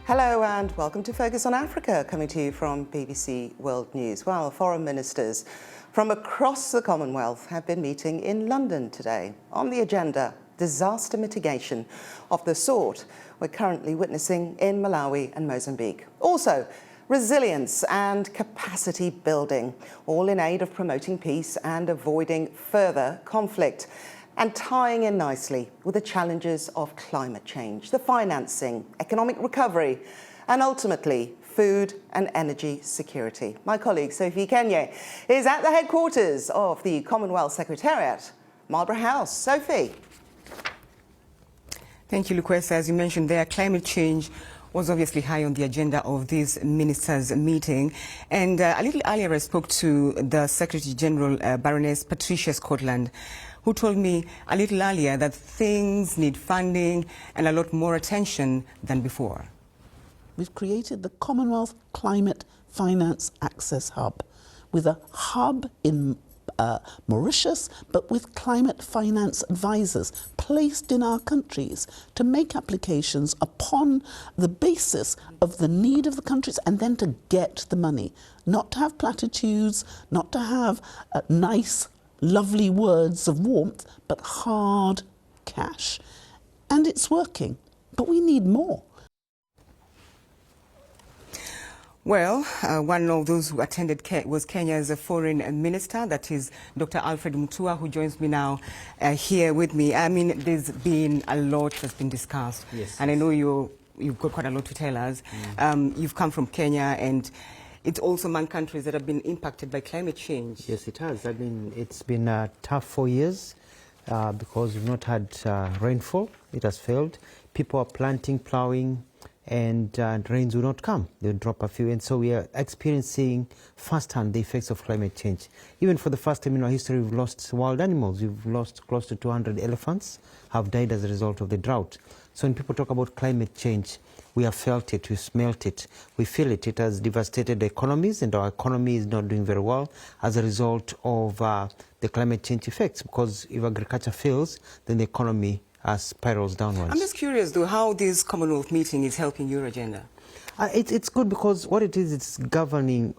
Hello and welcome to Focus on Africa, coming to you from BBC World News. Well, foreign ministers from across the Commonwealth have been meeting in London today. On the agenda, disaster mitigation of the sort we're currently witnessing in Malawi and Mozambique. Also, resilience and capacity building, all in aid of promoting peace and avoiding further conflict, and tying in nicely with the challenges of climate change, the financing, economic recovery, and ultimately food and energy security. My colleague Sophie Kenye is at the headquarters of the Commonwealth Secretariat, Marlborough House. Sophie. Thank you, Luquesa. As you mentioned there, climate change was obviously high on the agenda of this ministers' meeting. And a little earlier, I spoke to the Secretary General, Baroness Patricia Scotland, who told me a little earlier that things need funding and a lot more attention than before. We've created the Commonwealth Climate Finance Access Hub, with a hub in Mauritius, but with climate finance advisors placed in our countries to make applications upon the basis of the need of the countries and then to get the money. Not to have platitudes, not to have nice, lovely words of warmth, but hard cash. And it's working, but we need more. Well, one of those who attended was Kenya's foreign minister, that is Dr. Alfred Mutua, who joins me now here with me. I mean, there's been a lot that's been discussed. Yes. And I know you've got quite a lot to tell us. You've come from Kenya, and it's also among countries that have been impacted by climate change. Yes, it has. I mean, it's been a tough 4 years because we've not had rainfall. It has failed. People are planting, plowing, and rains will not come. They'll drop a few. And so we are experiencing firsthand the effects of climate change. Even for the first time in our history, we've lost wild animals. We've lost close to 200 elephants have died as a result of the drought. So when people talk about climate change, we have felt it, we smelt it, we feel it. It has devastated the economies, and our economy is not doing very well as a result of the climate change effects, because if agriculture fails, then the economy spirals downwards. I'm just curious, though, how this Commonwealth meeting is helping your agenda. It's good because what it is, it's galvanizing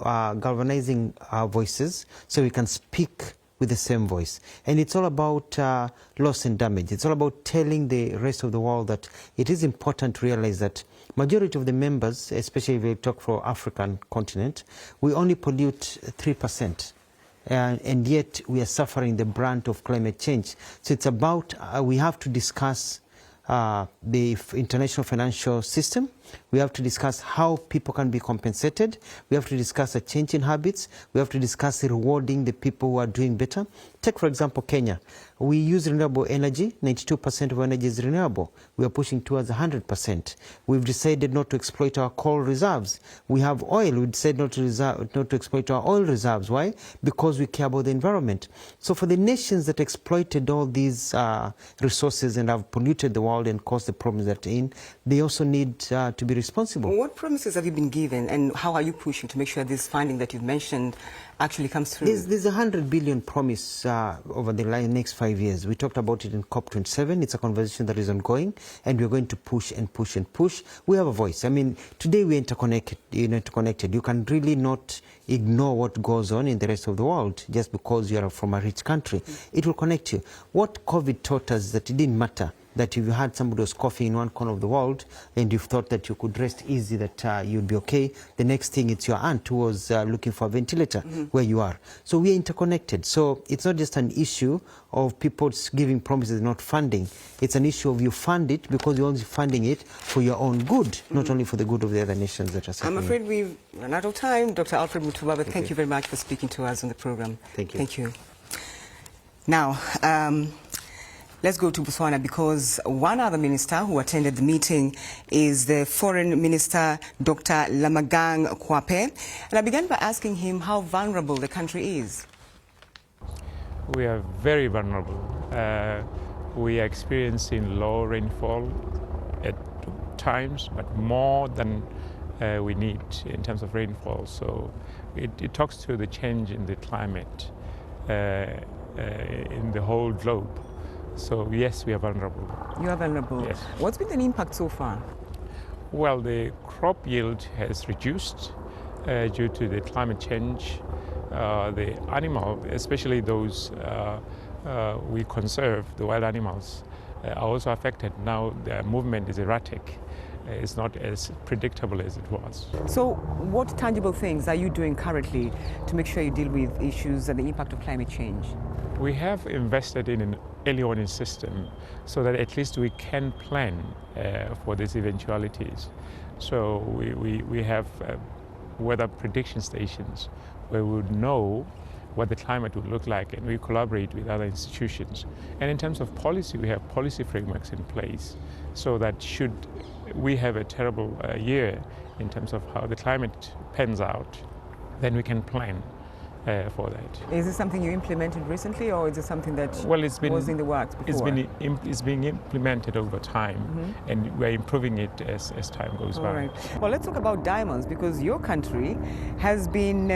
our voices so we can speak with the same voice. And it's all about loss and damage. It's all about telling the rest of the world that it is important to realize that majority of the members, especially if we talk for African continent, we only pollute 3%. And yet we are suffering the brunt of climate change. So it's about, we have to discuss the international financial system. We have to discuss how people can be compensated. We have to discuss a change in habits. We have to discuss rewarding the people who are doing better. Take, for example, Kenya. We use renewable energy. 92% of energy is renewable. We are pushing towards 100%. We've decided not to exploit our coal reserves. We have oil. We decided not to exploit our oil reserves. Why? Because we care about the environment. So for the nations that exploited all these resources and have polluted the world and caused the problems that they're in, they also need to be responsible. What promises have you been given, and how are you pushing to make sure this funding that you've mentioned actually comes through? There's a 100 billion promise over the next 5 years. We talked about it in COP27. It's a conversation that is ongoing, and we're going to push and push and push. We have a voice. I mean, today we're interconnected. You can really not ignore what goes on in the rest of the world just because you are from a rich country. It will connect you. What COVID taught us is that it didn't matter that if you had somebody who was coughing in one corner of the world and you thought that you could rest easy, that you'd be okay, the next thing it's your aunt who was looking for a ventilator where you are. So we are interconnected. So it's not just an issue of people giving promises, not funding. It's an issue of you fund it because you're only funding it for your own good, not only for the good of the other nations that are suffering. I'm afraid we've run out of time, Dr. Alfred Mutua, but thank you very much for speaking to us on the program. Thank you. Thank you. Now, let's go to Botswana, because one other minister who attended the meeting is the Foreign Minister, Dr. Lima Khan. And I began by asking him how vulnerable the country is. We are very vulnerable. We are experiencing low rainfall at times, but more than we need in terms of rainfall. So it talks to the change in the climate in the whole globe. So yes, we are vulnerable. You are vulnerable. Yes. What's been the impact so far? Well, the crop yield has reduced due to the climate change. The animal, especially those we conserve, the wild animals, are also affected. Now their movement is erratic. It's not as predictable as it was. So what tangible things are you doing currently to make sure you deal with issues and the impact of climate change? We have invested in an early warning system so that at least we can plan for these eventualities. So we have weather prediction stations where we would know what the climate would look like, and we collaborate with other institutions. And in terms of policy, we have policy frameworks in place so that should we have a terrible year in terms of how the climate pans out, then we can plan for that. Is this something you implemented recently, or is it something that was in the works before? It's being implemented over time, and we're improving it as time goes by. Right. Well, let's talk about diamonds, because your country has been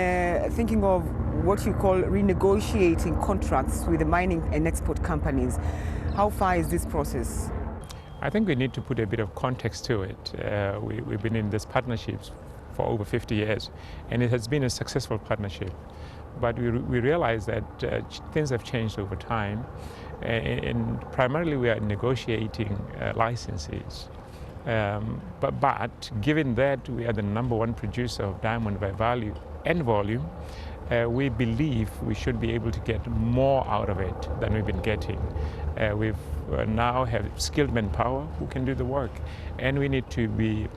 thinking of what you call renegotiating contracts with the mining and export companies. How far is this process? I think we need to put a bit of context to it. We've been in these partnerships for over 50 years, and it has been a successful partnership. But we realize that things have changed over time, and primarily we are negotiating licenses. But given that we are the #1 producer of diamond by value and volume, we believe we should be able to get more out of it than we've been getting. We've now have skilled manpower who can do the work, and we need to be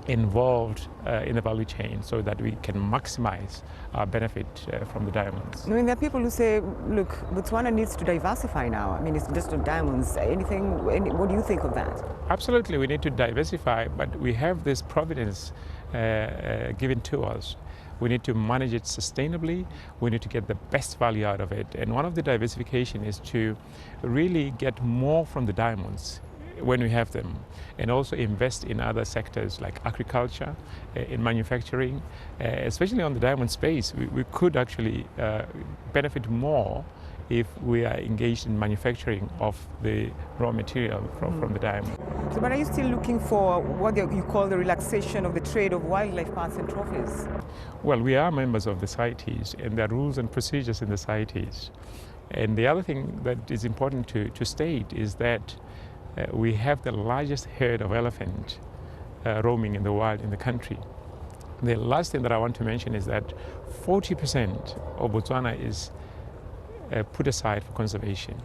involved in the value chain so that we can maximize our benefit from the diamonds. I mean, there are people who say, look, Botswana needs to diversify now. I mean, it's just not diamonds. What do you think of that? Absolutely, we need to diversify, but we have this providence given to us. We need to manage it sustainably. We need to get the best value out of it. And one of the diversification is to really get more from the diamonds when we have them, and also invest in other sectors like agriculture, in manufacturing, especially on the diamond space. We could actually benefit more if we are engaged in manufacturing of the raw material from the diamond. So, but are you still looking for what you call the relaxation of the trade of wildlife parts and trophies? Well, we are members of the CITES, and there are rules and procedures in the CITES. And the other thing that is important to state is that we have the largest herd of elephant roaming in the wild in the country. The last thing that I want to mention is that 40% of Botswana is put aside for conservation.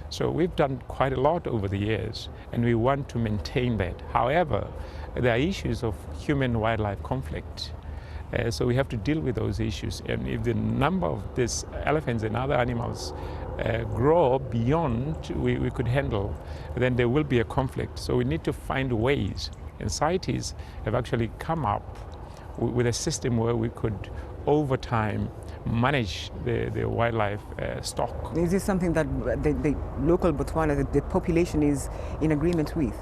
So we've done quite a lot over the years, and we want to maintain that. However, there are issues of human-wildlife conflict. So we have to deal with those issues. And if the number of these elephants and other animals grow beyond we could handle, then there will be a conflict. So we need to find ways. And CITES have actually come up with a system where we could, over time, manage the wildlife stock. Is this something that the local Botswana, the population is in agreement with?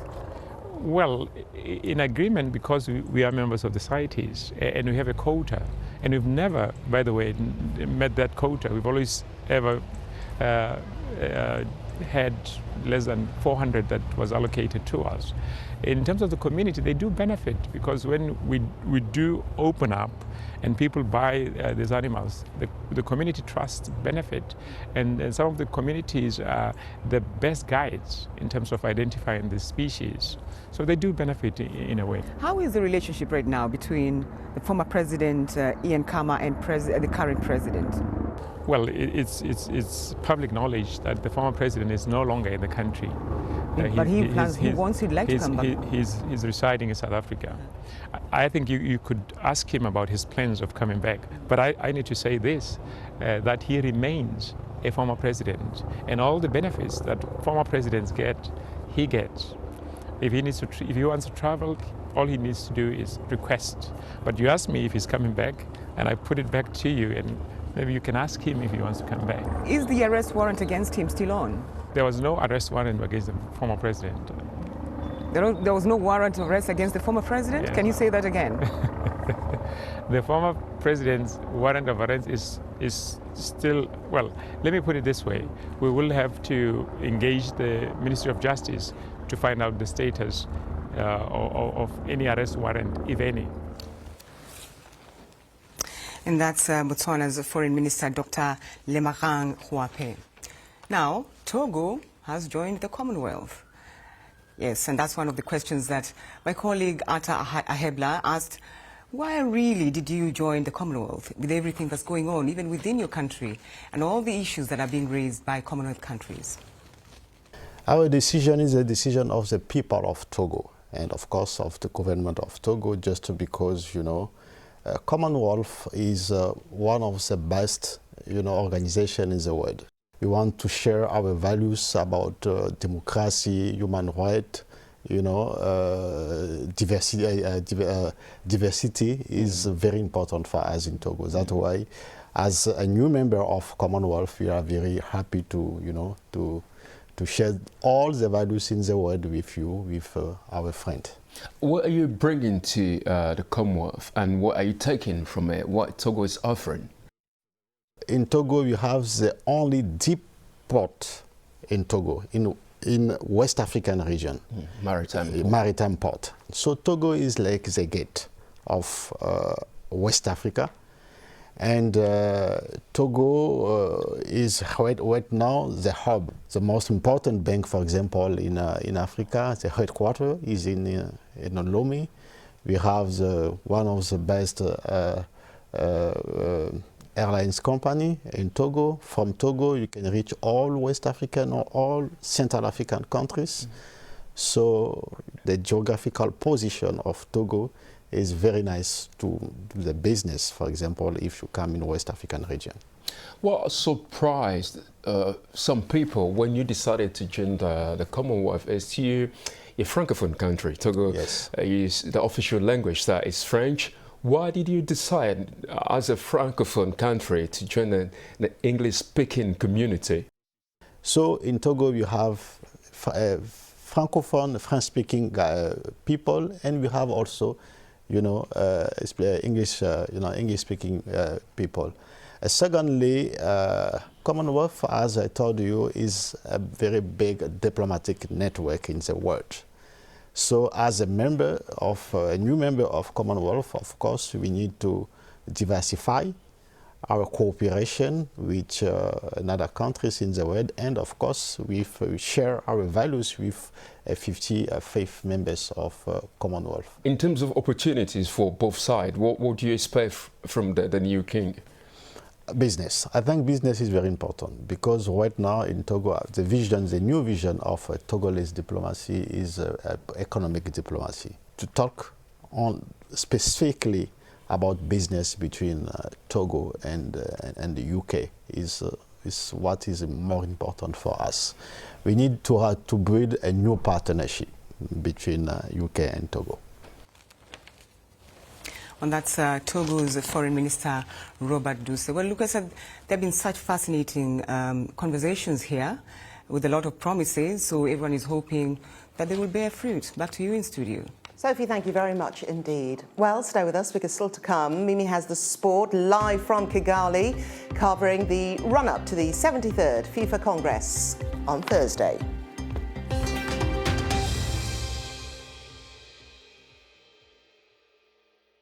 Well, in agreement, because we are members of the CITES and we have a quota, and we've never, by the way, met that quota. We've always ever had less than 400 that was allocated to us. In terms of the community, they do benefit, because when we do open up and people buy these animals, the community trusts benefit, and some of the communities are the best guides in terms of identifying the species. So they do benefit in a way. How is the relationship right now between the former president, Ian Khama, and the current president? Well, it's public knowledge that the former president is no longer in the country. But he wants he'd like to come back. He's residing in South Africa. I think you could ask him about his plans of coming back. But I need to say this, that he remains a former president, and all the benefits that former presidents get, he gets. If he wants to travel, all he needs to do is request. But you asked me if he's coming back, and I put it back to you, and maybe you can ask him if he wants to come back. Is the arrest warrant against him still on? There was no arrest warrant against the former president. There was no warrant of arrest against the former president? Yes. Can you say that again? The former president's warrant of arrest is still, well, let me put it this way. We will have to engage the Ministry of Justice to find out the status of any arrest warrant, if any. And that's Botswana's Foreign Minister, Dr. Lima Khan. Now, Togo has joined the Commonwealth. Yes, and that's one of the questions that my colleague Ata Ahebla asked. Why really did you join the Commonwealth with everything that's going on, even within your country, and all the issues that are being raised by Commonwealth countries? Our decision is a decision of the people of Togo, and of course of the government of Togo, just because, you know, Commonwealth is one of the best, you know, organizations in the world. We want to share our values about democracy, human rights, you know, diversity is very important for us in Togo. That's why, as a new member of Commonwealth, we are very happy to, you know, to share all the values in the world with you, with our friend. What are you bringing to the Commonwealth, and what are you taking from it? What Togo is offering? In Togo, we have the only deep port in Togo, in West African region. Maritime port. So Togo is like the gate of West Africa. And Togo is right now the hub, the most important bank, for example, in Africa. The headquarters is in Lomé. We have one of the best airlines company in Togo. From Togo, you can reach all West African or all Central African countries. So the geographical position of Togo is very nice to do the business, for example, if you come in West African region. What surprised some people when you decided to join the Commonwealth is a Francophone country. Togo is the official language that is French. Why did you decide as a Francophone country to join the English-speaking community? So in Togo you have Francophone, French-speaking people, and we have also, you know, English-speaking people. Secondly, Commonwealth, as I told you, is a very big diplomatic network in the world. So as a member of, a new member of Commonwealth, of course, we need to diversify our cooperation with other countries in the world, and of course, we share our values with 55 members of Commonwealth. In terms of opportunities for both sides, what do you expect from the new king? Business. I think business is very important, because right now in Togo, the new vision of Togolese diplomacy is economic diplomacy. To talk on specifically about business between Togo and the UK is what is more important for us. We need to build a new partnership between UK and Togo. And that's Togo's Foreign Minister, Robert Duce. Well, Lucas, there have been such fascinating conversations here with a lot of promises, so everyone is hoping that they will bear fruit. Back to you in studio. Sophie, thank you very much indeed. Well, stay with us because still to come, Mimi has the sport live from Kigali, covering the run-up to the 73rd FIFA Congress on Thursday.